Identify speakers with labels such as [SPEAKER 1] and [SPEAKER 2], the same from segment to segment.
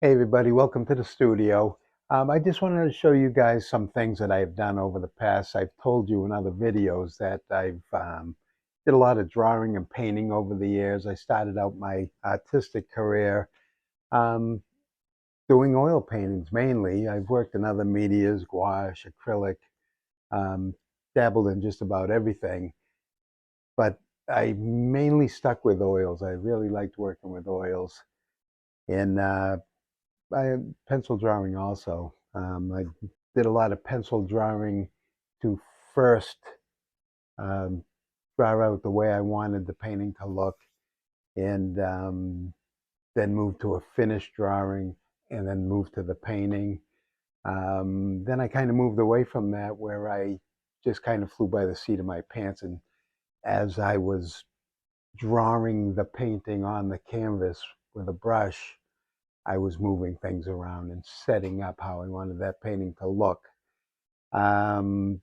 [SPEAKER 1] Hey everybody, welcome to the studio. I just wanted to show you guys some things that I've done over the past. I've told you in other videos that I've did a lot of drawing and painting over the years. I started out my artistic career um, doing oil paintings mainly. I've worked in other medias, gouache, acrylic, um, dabbled in just about everything, but I mainly stuck with oils. I really liked working with oils. And I pencil drawing also. I did a lot of pencil drawing to first um, draw out the way I wanted the painting to look, and then move to a finished drawing, and then move to the painting. Then I kind of moved away from that, where I just kind of flew by the seat of my pants, and as I was drawing the painting on the canvas with a brush, I was moving things around and setting up how I wanted that painting to look. Um,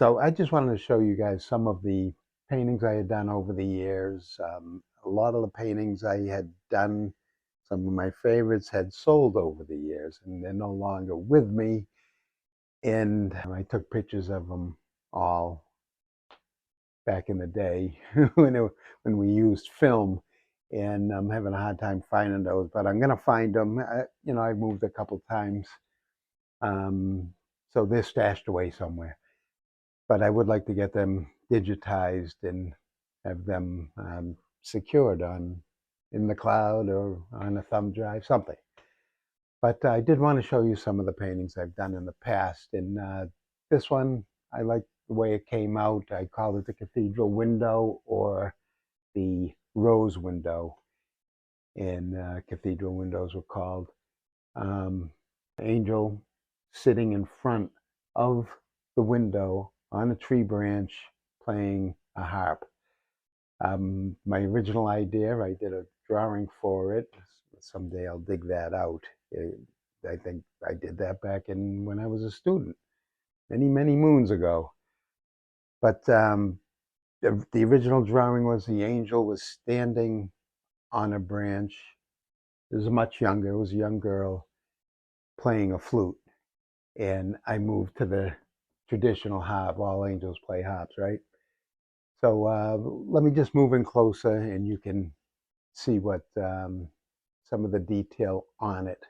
[SPEAKER 1] so I just wanted to show you guys some of the paintings I had done over the years. A lot of the paintings I had done, some of my favorites had sold over the years, and they're no longer with me. And I took pictures of them all back in the day when we used film, and I'm having a hard time finding those, but I'm gonna find them. I moved a couple times, um, so they're stashed away somewhere. But I would like to get them digitized and have them secured on in the cloud or on a thumb drive, something. But I did want to show you some of the paintings I've done in the past, and this one I like the way it came out. I called it the Cathedral Window or the Rose Window, and cathedral windows were called. Um, Angel sitting in front of the window on a tree branch playing a harp. My original idea, I did a drawing for it. Someday I'll dig that out. I think I did that back in when I was a student, many, many moons ago. But the original drawing was the angel was standing on a branch. It was much younger. It was a young girl playing a flute. And I moved to the traditional harp. All angels play harps, right? So let me just move in closer, and you can see what some of the detail on it.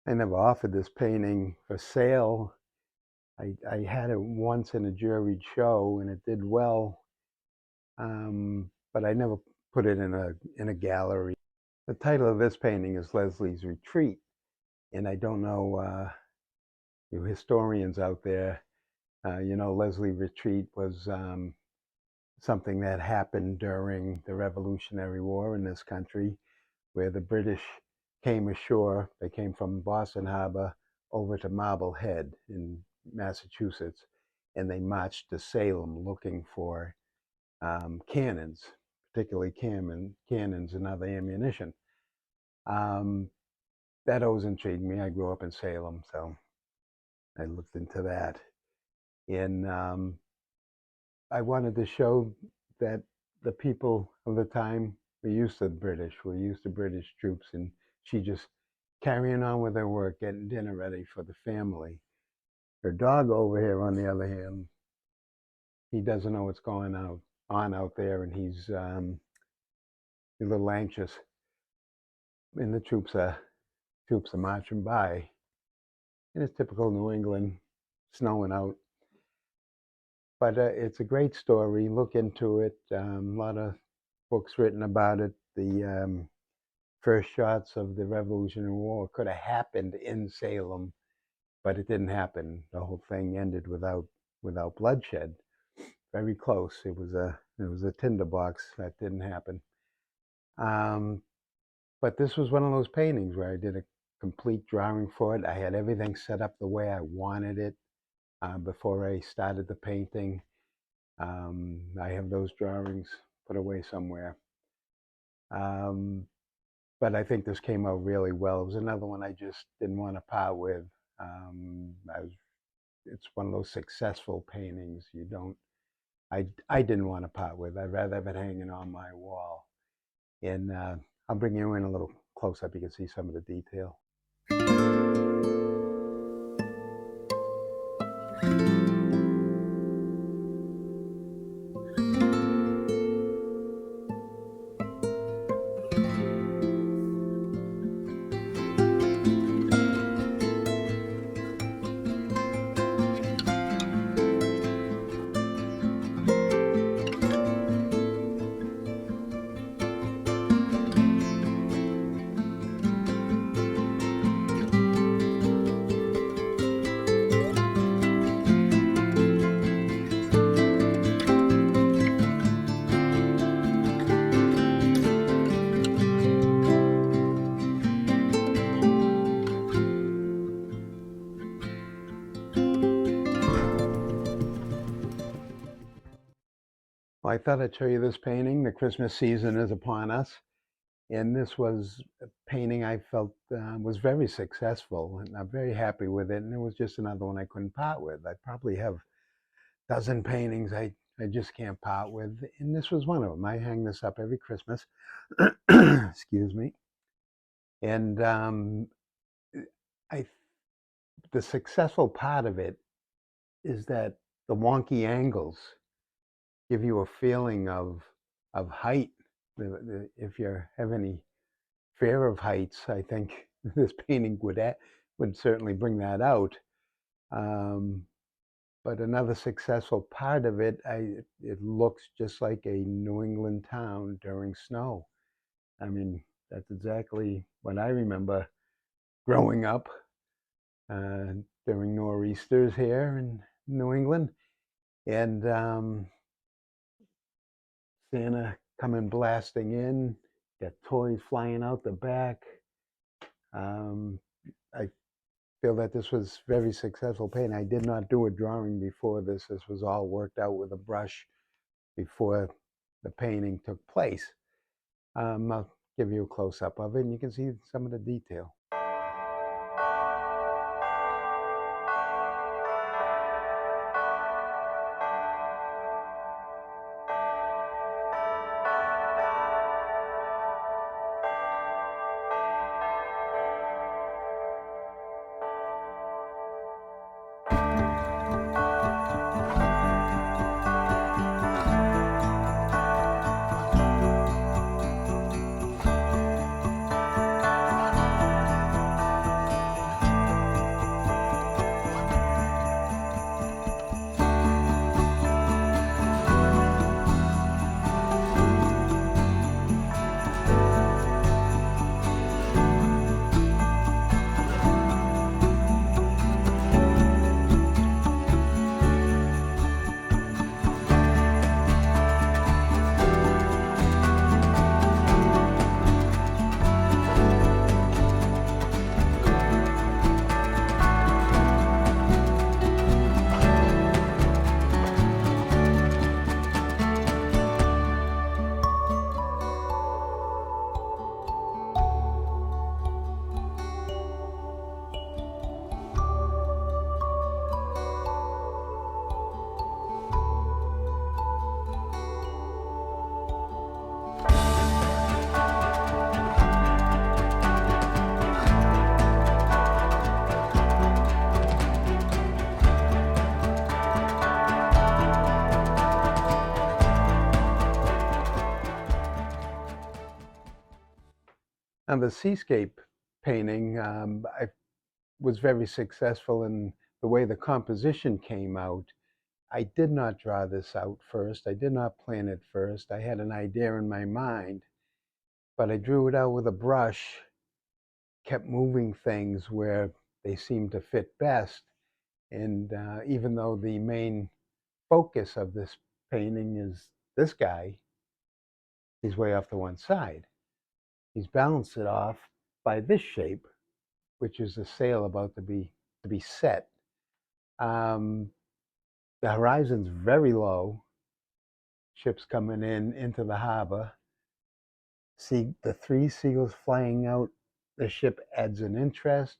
[SPEAKER 1] I never offered this painting for sale. I had it once in a juried show, and it did well, but I never put it in a gallery. The title of this painting is Leslie's Retreat, and I don't know you historians out there. Leslie Retreat was something that happened during the Revolutionary War in this country, where the British came ashore. They came from Boston Harbor over to Marblehead in Massachusetts, and they marched to Salem looking for cannons, particularly cannons and other ammunition. Um, that always intrigued me. I grew up in Salem, so I looked into that. And I wanted to show that the people of the time were used to the British, were used to British troops, and she just carrying on with her work, getting dinner ready for the family. Her dog over here, on the other hand, he doesn't know what's going on out there, and he's a little anxious. And the troops are marching by, and it's typical New England, snowing out. but it's a great story. Look into it. A lot of books written about it. The first shots of the Revolutionary War could have happened in Salem, but it didn't happen. The whole thing ended without bloodshed. Very close. It was a tinderbox. That didn't happen. But this was one of those paintings where I did a complete drawing for it. I had everything set up the way I wanted it before I started the painting. I have those drawings put away somewhere. But I think this came out really well. It was another one I just didn't want to part with. It's one of those successful paintings I didn't want to part with. I'd rather have it hanging on my wall. And I'll bring you in a little close up. You can see some of the detail. Well, I thought I'd show you this painting. The Christmas season is upon us. And this was a painting I felt was very successful, and I'm very happy with it. And it was just another one I couldn't part with. I probably have a dozen paintings I just can't part with, and this was one of them. I hang this up every Christmas. Excuse me. And I, the successful part of it is that the wonky angles give you a feeling of height. If you have any fear of heights, I think this painting would certainly bring that out. But another successful part of it, it looks just like a New England town during snow. I mean, that's exactly what I remember growing up during nor'easters here in New England. And Santa coming blasting in, got toys flying out the back. I feel that this was very successful painting. I did not do a drawing before this. This was all worked out with a brush before the painting took place. I'll give you a close-up of it, and you can see some of the detail. Now, the seascape painting, I was very successful in the way the composition came out. I did not draw this out first. I did not plan it first. I had an idea in my mind, but I drew it out with a brush, kept moving things where they seemed to fit best. And even though the main focus of this painting is this guy, he's way off to one side. He's balanced it off by this shape, which is the sail about to be set. The horizon's very low. Ships coming in into the harbor. See the three seagulls flying out the ship adds an interest,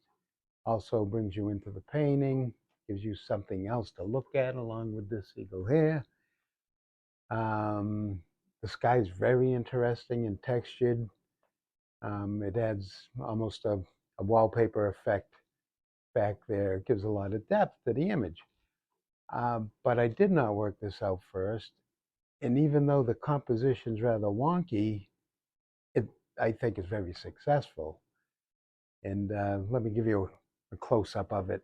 [SPEAKER 1] also brings you into the painting, gives you something else to look at along with this seagull here. The sky is very interesting and textured. It adds almost a wallpaper effect back there. It gives a lot of depth to the image. But I did not work this out first. And even though the composition's rather wonky, I think is very successful. And let me give you a close-up of it.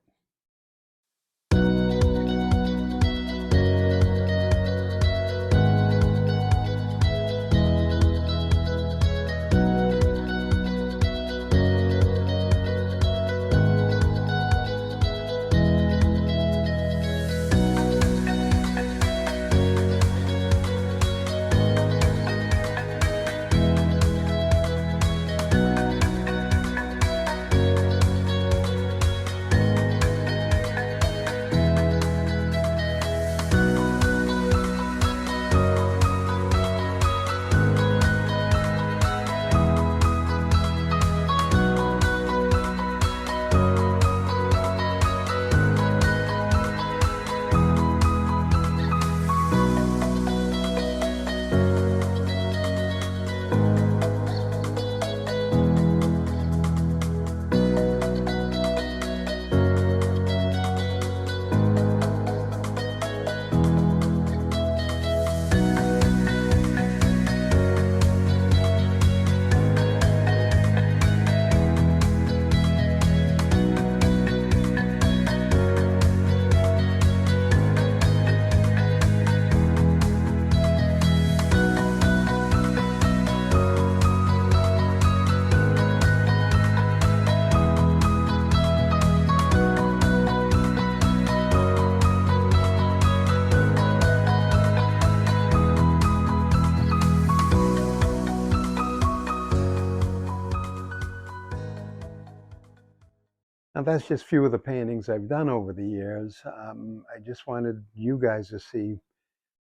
[SPEAKER 1] Now that's just a few of the paintings I've done over the years. I just wanted you guys to see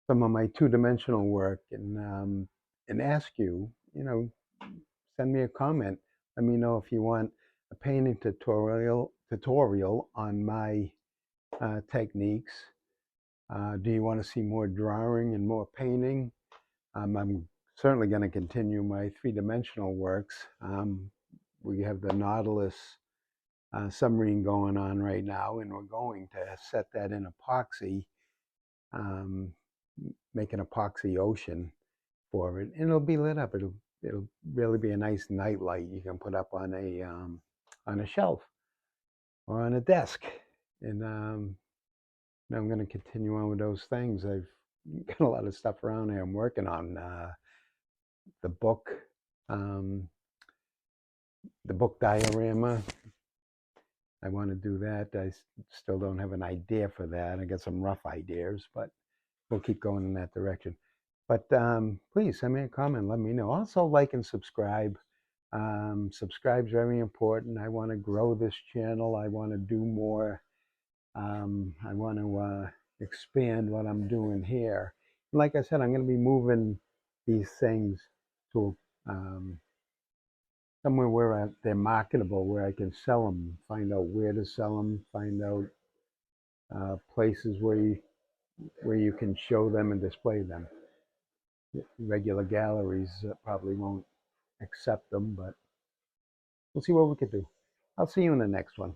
[SPEAKER 1] some of my two-dimensional work and ask you, send me a comment. Let me know if you want a painting tutorial on my techniques. Do you want to see more drawing and more painting? I'm certainly going to continue my three-dimensional works. We have the Nautilus submarine going on right now, and we're going to set that in epoxy, make an epoxy ocean for it, and it'll be lit up. It'll really be a nice night light you can put up on a shelf or on a desk. And now I'm going to continue on with those things. I've got a lot of stuff around here I'm working on. The book diorama. I want to do that. I still don't have an idea for that. I got some rough ideas, but we'll keep going in that direction. But please send me a comment. Let me know. Also, like and subscribe. Subscribe's very important. I want to grow this channel. I want to do more. I want to expand what I'm doing here. Like I said, I'm going to be moving these things to somewhere where they're marketable, where I can sell them, find out where to sell them, find out places where you can show them and display them. Regular galleries probably won't accept them, but we'll see what we can do. I'll see you in the next one.